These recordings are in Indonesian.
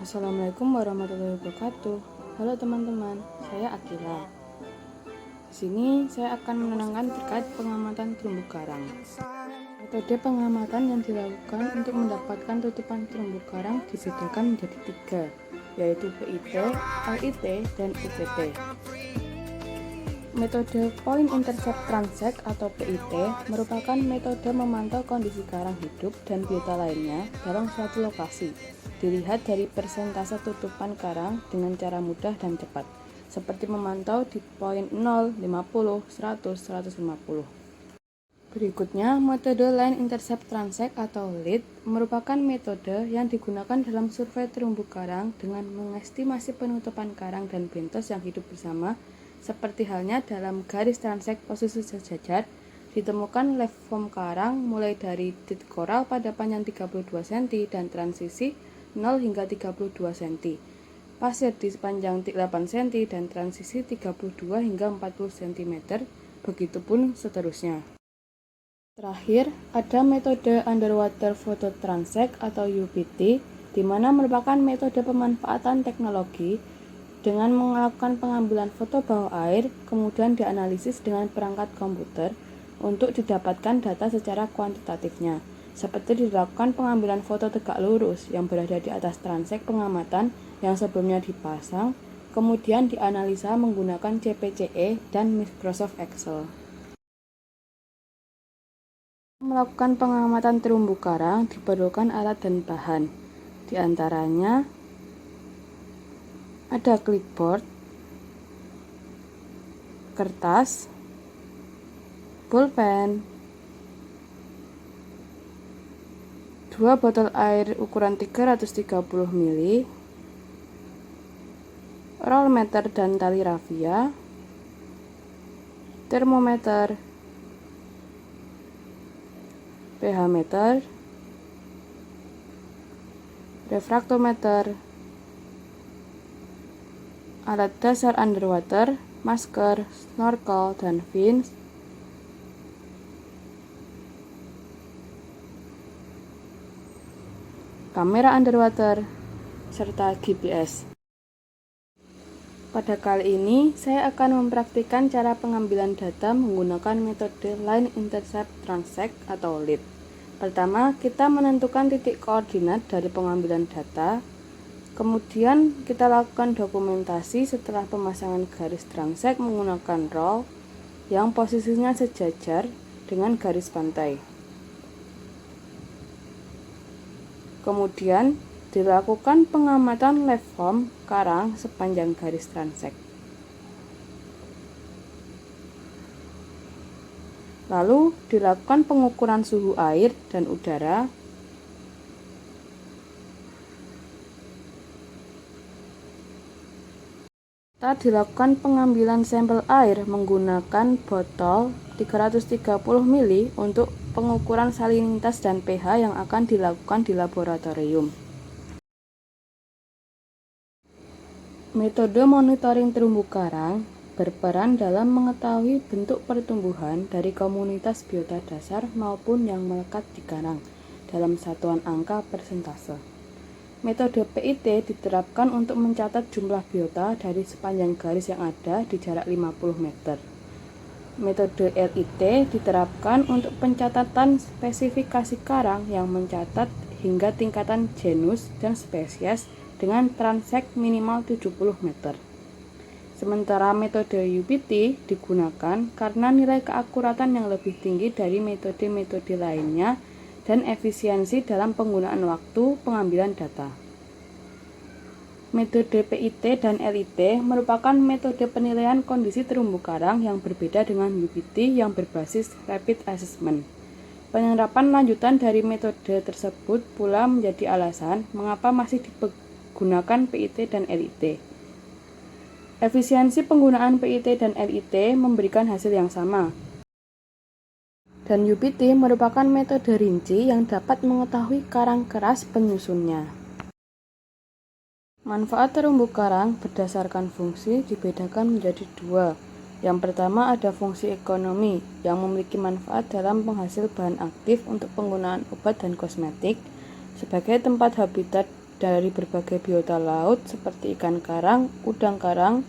Assalamualaikum warahmatullahi wabarakatuh. Halo teman-teman, saya Akila. Di sini saya akan menerangkan terkait pengamatan terumbu karang. Metode pengamatan yang dilakukan untuk mendapatkan tutupan terumbu karang dibedakan menjadi 3, yaitu PIT, LIT, dan UPT. Metode Point Intercept Transect atau PIT merupakan metode memantau kondisi karang hidup dan biota lainnya dalam suatu lokasi. Dilihat dari persentase tutupan karang dengan cara mudah dan cepat, seperti memantau di poin 0, 50, 100, 150. Berikutnya, metode Line Intercept Transect atau LIT merupakan metode yang digunakan dalam survei terumbu karang dengan mengestimasi penutupan karang dan bentos yang hidup bersama, seperti halnya dalam garis transect posisi sejajar, ditemukan waveform karang mulai dari titik koral pada panjang 32 cm dan transisi 0 hingga 32 cm, pasir di sepanjang 8 cm dan transisi 32 hingga 40 cm, begitupun seterusnya. Terakhir, ada metode Underwater Photo Transect atau UPT, di mana merupakan metode pemanfaatan teknologi dengan melakukan pengambilan foto bawah air, kemudian dianalisis dengan perangkat komputer untuk didapatkan data secara kuantitatifnya, seperti dilakukan pengambilan foto tegak lurus yang berada di atas transect pengamatan yang sebelumnya dipasang, kemudian dianalisa menggunakan CPCE dan Microsoft Excel. Melakukan pengamatan terumbu karang diperlukan alat dan bahan, di antaranya ada clipboard, kertas, pulpen, 2 botol air ukuran 330 ml, roll meter dan tali rafia, termometer, pH meter, refraktometer, alat dasar underwater, masker, snorkel, dan fins, kamera underwater, serta GPS. Pada kali ini, saya akan mempraktikkan cara pengambilan data menggunakan metode Line Intercept Transect atau LIT. Pertama, kita menentukan titik koordinat dari pengambilan data. Kemudian kita lakukan dokumentasi setelah pemasangan garis transect menggunakan roll yang posisinya sejajar dengan garis pantai. Kemudian dilakukan pengamatan waveform karang sepanjang garis transect. Lalu dilakukan pengukuran suhu air dan udara. Kita dilakukan pengambilan sampel air menggunakan botol 330 ml untuk pengukuran salinitas dan pH yang akan dilakukan di laboratorium. Metode monitoring terumbu karang berperan dalam mengetahui bentuk pertumbuhan dari komunitas biota dasar maupun yang melekat di karang dalam satuan angka persentase. Metode PIT diterapkan untuk mencatat jumlah biota dari sepanjang garis yang ada di jarak 50 meter. Metode LIT diterapkan untuk pencatatan spesifikasi karang yang mencatat hingga tingkatan genus dan spesies dengan transect minimal 70 meter. Sementara metode UPT digunakan karena nilai keakuratan yang lebih tinggi dari metode-metode lainnya dan efisiensi dalam penggunaan waktu pengambilan data. Metode PIT dan LIT merupakan metode penilaian kondisi terumbu karang yang berbeda dengan UPT yang berbasis rapid assessment. Penerapan lanjutan dari metode tersebut pula menjadi alasan mengapa masih digunakan PIT dan LIT. Efisiensi penggunaan PIT dan LIT memberikan hasil yang sama. Dan UPT merupakan metode rinci yang dapat mengetahui karang keras penyusunnya. Manfaat terumbu karang berdasarkan fungsi dibedakan menjadi 2. Yang pertama ada fungsi ekonomi yang memiliki manfaat dalam penghasil bahan aktif untuk penggunaan obat dan kosmetik sebagai tempat habitat dari berbagai biota laut seperti ikan karang, udang karang,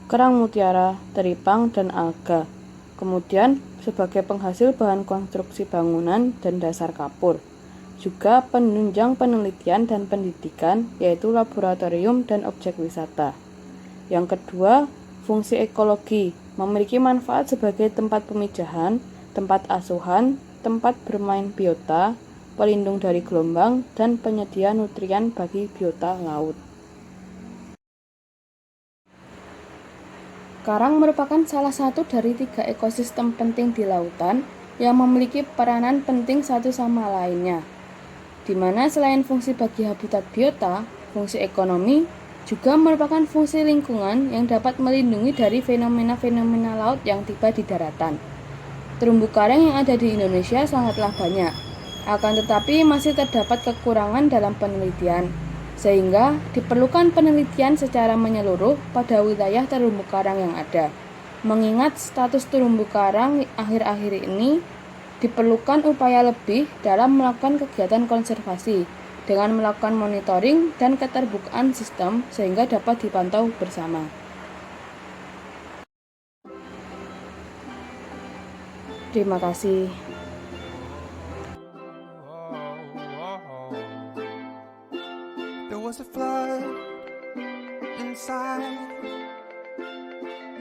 kerang mutiara, teripang, dan alga. Kemudian sebagai penghasil bahan konstruksi bangunan dan dasar kapur. Juga penunjang penelitian dan pendidikan, yaitu laboratorium dan objek wisata. Yang kedua, fungsi ekologi, memiliki manfaat sebagai tempat pemijahan, tempat asuhan, tempat bermain biota, pelindung dari gelombang, dan penyedia nutrien bagi biota laut. Karang merupakan salah satu dari 3 ekosistem penting di lautan yang memiliki peranan penting satu sama lainnya, di mana selain fungsi bagi habitat biota, fungsi ekonomi juga merupakan fungsi lingkungan yang dapat melindungi dari fenomena-fenomena laut yang tiba di daratan. Terumbu karang yang ada di Indonesia sangatlah banyak, akan tetapi masih terdapat kekurangan dalam penelitian, sehingga diperlukan penelitian secara menyeluruh pada wilayah terumbu karang yang ada. Mengingat status terumbu karang akhir-akhir ini, diperlukan upaya lebih dalam melakukan kegiatan konservasi dengan melakukan monitoring dan keterbukaan sistem sehingga dapat dipantau bersama. Terima kasih. There was a flood inside.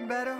Better